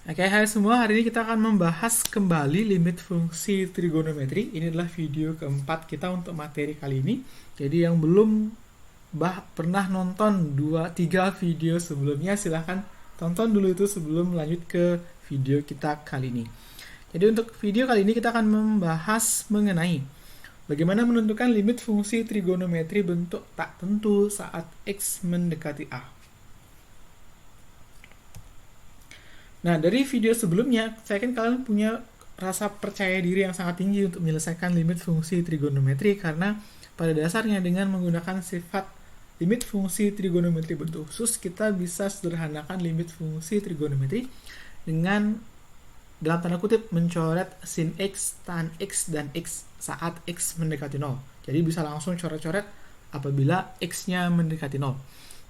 Oke, hai semua. Hari ini kita akan membahas kembali limit fungsi trigonometri. Ini adalah video keempat kita untuk materi kali ini. Jadi yang belum pernah nonton 2-3 video sebelumnya, silahkan tonton dulu itu sebelum lanjut ke video kita kali ini. Jadi untuk video kali ini kita akan membahas mengenai bagaimana menentukan limit fungsi trigonometri bentuk tak tentu saat X mendekati A. Nah, dari video sebelumnya, saya yakin kalian punya rasa percaya diri yang sangat tinggi untuk menyelesaikan limit fungsi trigonometri karena pada dasarnya dengan menggunakan sifat limit fungsi trigonometri bentuk khusus, kita bisa sederhanakan limit fungsi trigonometri dengan dalam tanda kutip mencoret sin X, tan X, dan X saat X mendekati 0. Jadi bisa langsung coret-coret apabila X-nya mendekati 0.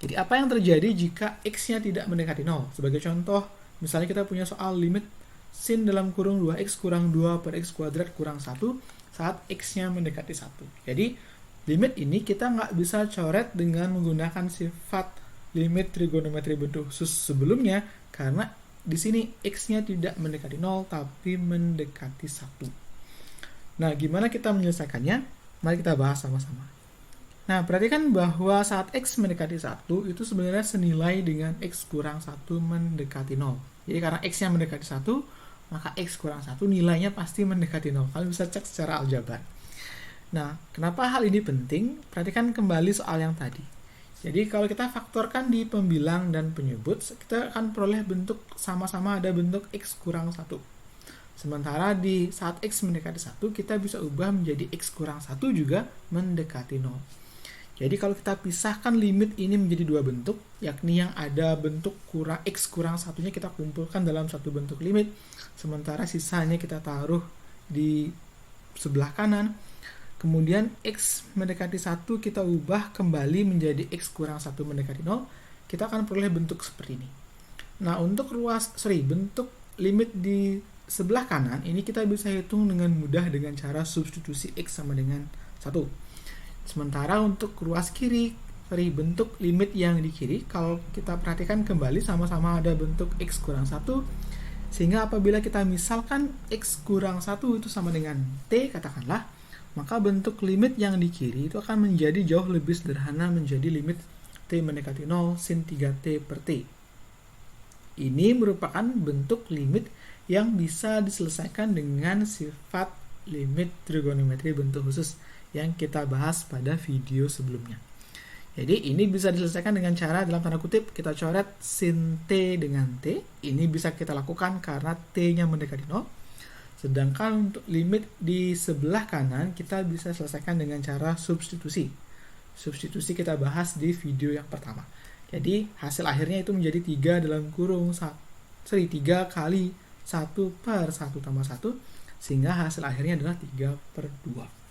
Jadi apa yang terjadi jika X-nya tidak mendekati 0? Sebagai contoh, misalnya kita punya soal limit sin dalam kurung 2x kurang 2 per x kuadrat kurang 1 saat x-nya mendekati 1. Jadi limit ini kita nggak bisa coret dengan menggunakan sifat limit trigonometri bentuk khusus sebelumnya karena di sini x-nya tidak mendekati 0 tapi mendekati 1. Nah, gimana kita menyelesaikannya? Mari kita bahas sama-sama. Nah, perhatikan bahwa saat X mendekati 1 itu sebenarnya senilai dengan X kurang 1 mendekati 0. Jadi karena X-nya mendekati 1, maka X kurang 1 nilainya pasti mendekati 0. Kalian bisa cek secara aljabar. Nah, kenapa hal ini penting? Perhatikan kembali soal yang tadi. Jadi kalau kita faktorkan di pembilang dan penyebut, kita akan peroleh bentuk sama-sama ada bentuk X kurang 1. Sementara di saat X mendekati 1, kita bisa ubah menjadi X kurang 1 juga mendekati 0. Jadi kalau kita pisahkan limit ini menjadi dua bentuk, yakni yang ada bentuk X kurang satunya kita kumpulkan dalam satu bentuk limit, sementara sisanya kita taruh di sebelah kanan. Kemudian X mendekati 1 kita ubah kembali menjadi X kurang 1 mendekati 0, kita akan peroleh bentuk seperti ini. Nah, untuk bentuk limit di sebelah kanan, ini kita bisa hitung dengan mudah dengan cara substitusi X sama dengan 1. Sementara untuk ruas kiri, bentuk limit yang di kiri, kalau kita perhatikan kembali sama-sama ada bentuk X kurang 1, sehingga apabila kita misalkan X kurang 1 itu sama dengan T, katakanlah, maka bentuk limit yang di kiri itu akan menjadi jauh lebih sederhana menjadi limit T mendekati 0 sin 3T per T. Ini merupakan bentuk limit yang bisa diselesaikan dengan sifat limit trigonometri bentuk khusus yang kita bahas pada video sebelumnya. Jadi ini bisa diselesaikan dengan cara dalam tanda kutip kita coret sin T dengan T. Ini bisa kita lakukan karena T-nya mendekati 0. Sedangkan untuk limit di sebelah kanan kita bisa selesaikan dengan cara substitusi. Substitusi kita bahas di video yang pertama. Jadi hasil akhirnya itu menjadi 3 dalam kurung 3 kali 1 per 1 tambah 1, sehingga hasil akhirnya adalah 3 per 2.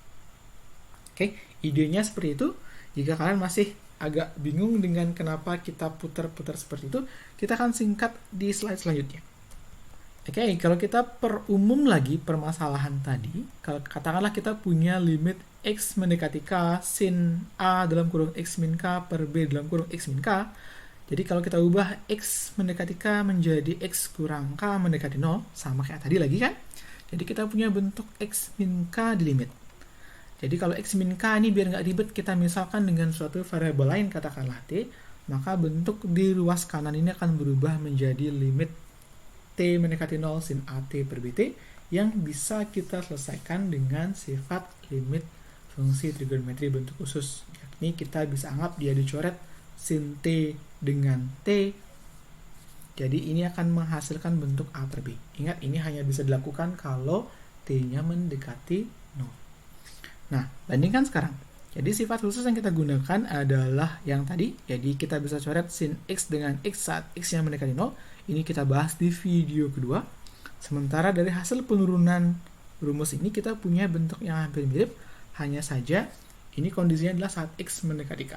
Oke, idenya seperti itu. Jika kalian masih agak bingung dengan kenapa kita putar-putar seperti itu, kita akan singkat di slide selanjutnya. Oke, kalau kita perumum lagi permasalahan tadi, kalau katakanlah kita punya limit X mendekati K sin A dalam kurung X min K per B dalam kurung X min K. Jadi kalau kita ubah X mendekati K menjadi X kurang K mendekati 0, sama kayak tadi lagi kan? Jadi kita punya bentuk X min K di limit. Jadi kalau X min K ini biar nggak ribet, kita misalkan dengan suatu variabel lain, katakanlah T, maka bentuk di ruas kanan ini akan berubah menjadi limit T mendekati 0 sin AT per BT yang bisa kita selesaikan dengan sifat limit fungsi trigonometri bentuk khusus. Yakni kita bisa anggap dia dicoret sin T dengan T. Jadi ini akan menghasilkan bentuk A per B. Ingat, ini hanya bisa dilakukan kalau T-nya mendekati 0. Nah, bandingkan sekarang. Jadi sifat khusus yang kita gunakan adalah yang tadi. Jadi kita bisa coret sin X dengan X saat X yang mendekati 0. Ini kita bahas di video kedua. Sementara dari hasil penurunan rumus ini kita punya bentuk yang hampir mirip. Hanya saja ini kondisinya adalah saat X mendekati K.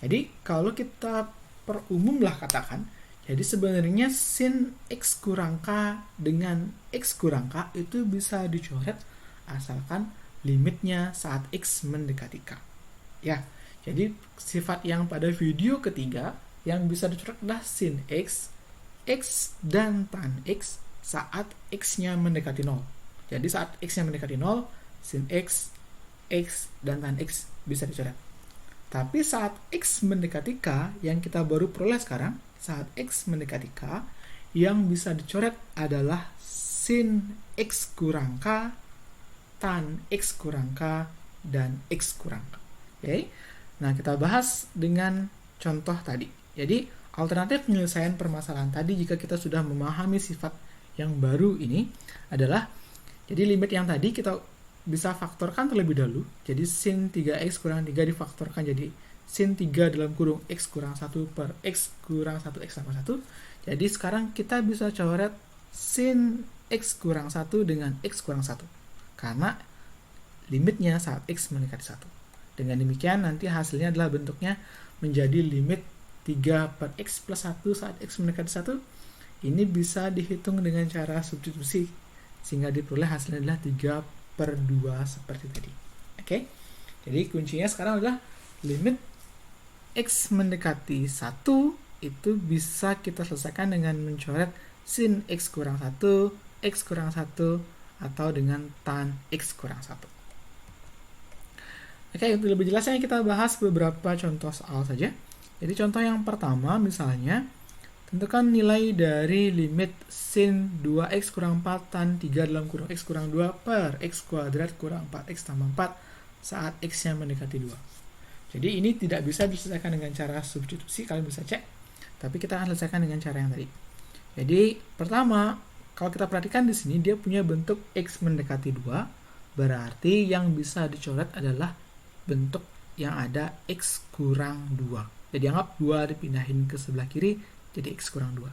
Jadi kalau kita perumumlah katakan, jadi sebenarnya sin X kurang K dengan X kurang K itu bisa dicoret asalkan limitnya saat X mendekati K. Ya, jadi sifat yang pada video ketiga yang bisa dicoret adalah sin X X dan tan X saat X-nya mendekati 0. Jadi saat X-nya mendekati 0, sin X, X, dan tan X bisa dicoret. Tapi saat X mendekati K, yang kita baru peroleh sekarang, saat X mendekati K, yang bisa dicoret adalah sin X kurang K, tan X kurang K, dan X kurang K. Oke? Nah, kita bahas dengan contoh tadi. Jadi, alternatif penyelesaian permasalahan tadi jika kita sudah memahami sifat yang baru ini adalah, jadi limit yang tadi kita bisa faktorkan terlebih dahulu. Jadi, sin 3X kurang 3 difaktorkan jadi sin 3 dalam kurung X kurang 1 per X kurang 1X sama 1. Jadi, sekarang kita bisa coret sin X kurang 1 dengan X kurang 1. Karena limitnya saat X mendekati 1. Dengan demikian nanti hasilnya adalah bentuknya menjadi limit 3 per X plus 1 saat X mendekati 1. Ini bisa dihitung dengan cara substitusi sehingga diperoleh hasilnya adalah 3 per 2 seperti tadi. Oke? Jadi kuncinya sekarang adalah limit X mendekati 1 itu bisa kita selesaikan dengan mencoret sin X kurang 1, X kurang 1, atau dengan tan X kurang 1. Oke, untuk lebih jelasnya kita bahas beberapa contoh soal saja. Jadi contoh yang pertama misalnya, tentukan nilai dari limit sin 2x kurang 4 tan 3 dalam kurung x kurang 2 per x kuadrat kurang 4x tambah 4 saat x-nya mendekati 2. Jadi ini tidak bisa diselesaikan dengan cara substitusi, kalian bisa cek. Tapi kita akan selesaikan dengan cara yang tadi. Jadi pertama, kalau kita perhatikan di sini dia punya bentuk x mendekati 2, berarti yang bisa dicoret adalah bentuk yang ada X kurang 2. Jadi anggap 2 dipindahin ke sebelah kiri jadi X kurang 2.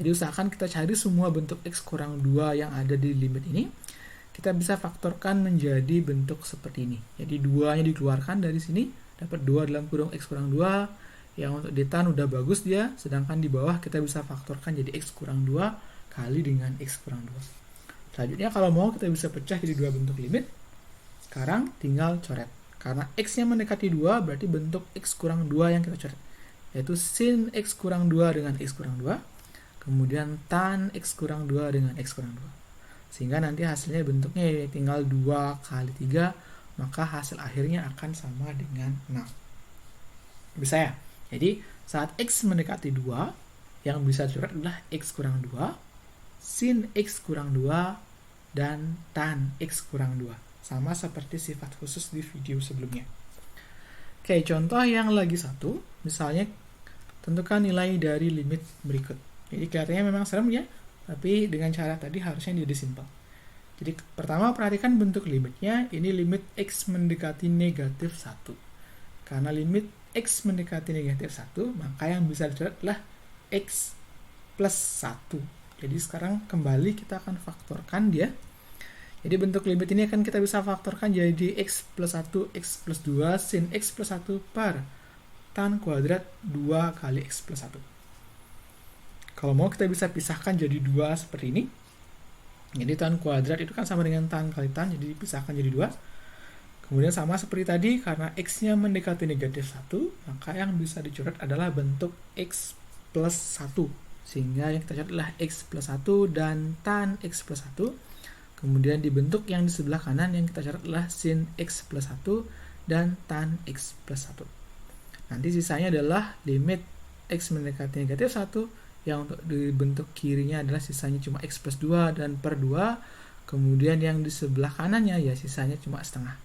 Jadi usahakan kita cari semua bentuk X kurang 2 yang ada di limit ini. Kita bisa faktorkan menjadi bentuk seperti ini. Jadi 2-nya dikeluarkan dari sini, dapat 2 dalam kurung X kurang 2. Yang untuk di tan udah bagus dia, sedangkan di bawah kita bisa faktorkan jadi X kurang 2 kali dengan X kurang 2. Selanjutnya kalau mau kita bisa pecah jadi dua bentuk limit. Sekarang tinggal coret. Karena X-nya mendekati 2, berarti bentuk X kurang 2 yang kita coret. Yaitu sin X kurang 2 dengan X kurang 2. Kemudian tan X kurang 2 dengan X kurang 2. Sehingga nanti hasilnya bentuknya tinggal 2 kali 3, maka hasil akhirnya akan sama dengan 6. Bisa ya? Jadi, saat X mendekati 2, yang bisa dicoret adalah X kurang 2, sin X kurang 2, dan tan X kurang 2. Sama seperti sifat khusus di video sebelumnya. Oke, contoh yang lagi satu, misalnya tentukan nilai dari limit berikut. Jadi kelihatannya memang serem ya, tapi dengan cara tadi harusnya jadi simpel. Jadi pertama perhatikan bentuk limitnya, ini limit X mendekati negatif 1. Karena limit X mendekati negatif 1, maka yang bisa dicoret adalah X plus 1. Jadi sekarang kembali kita akan faktorkan dia. Jadi bentuk limit ini akan kita bisa faktorkan jadi X plus 1, X plus 2, sin X plus 1 per tan kuadrat 2 kali X plus 1. Kalau mau kita bisa pisahkan jadi 2 seperti ini. Jadi tan kuadrat itu kan sama dengan tan kali tan, jadi dipisahkan jadi 2. Kemudian sama seperti tadi, karena X-nya mendekati negatif 1, maka yang bisa dicoret adalah bentuk X plus 1. Sehingga yang kita coret adalah X plus 1 dan tan X plus 1. Kemudian dibentuk yang di sebelah kanan yang kita coret adalah sin X plus 1 dan tan X plus 1. Nanti sisanya adalah limit X mendekati negatif 1, yang untuk dibentuk kirinya adalah sisanya cuma X plus 2 dan per 2. Kemudian yang di sebelah kanannya ya sisanya cuma setengah.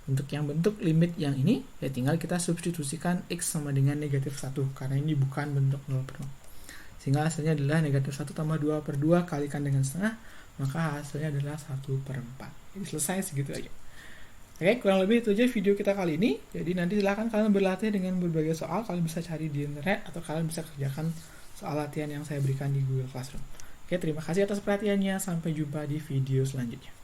Untuk yang bentuk limit yang ini, ya tinggal kita substitusikan X sama dengan negatif 1, karena ini bukan bentuk 0 per 0. Sehingga hasilnya adalah negatif 1 tambah 2 per 2 kalikan dengan setengah, maka hasilnya adalah 1 per 4. Jadi selesai segitu aja. Oke, kurang lebih itu aja video kita kali ini. Jadi nanti silahkan kalian berlatih dengan berbagai soal. Kalian bisa cari di internet atau kalian bisa kerjakan soal latihan yang saya berikan di Google Classroom. Oke, terima kasih atas perhatiannya. Sampai jumpa di video selanjutnya.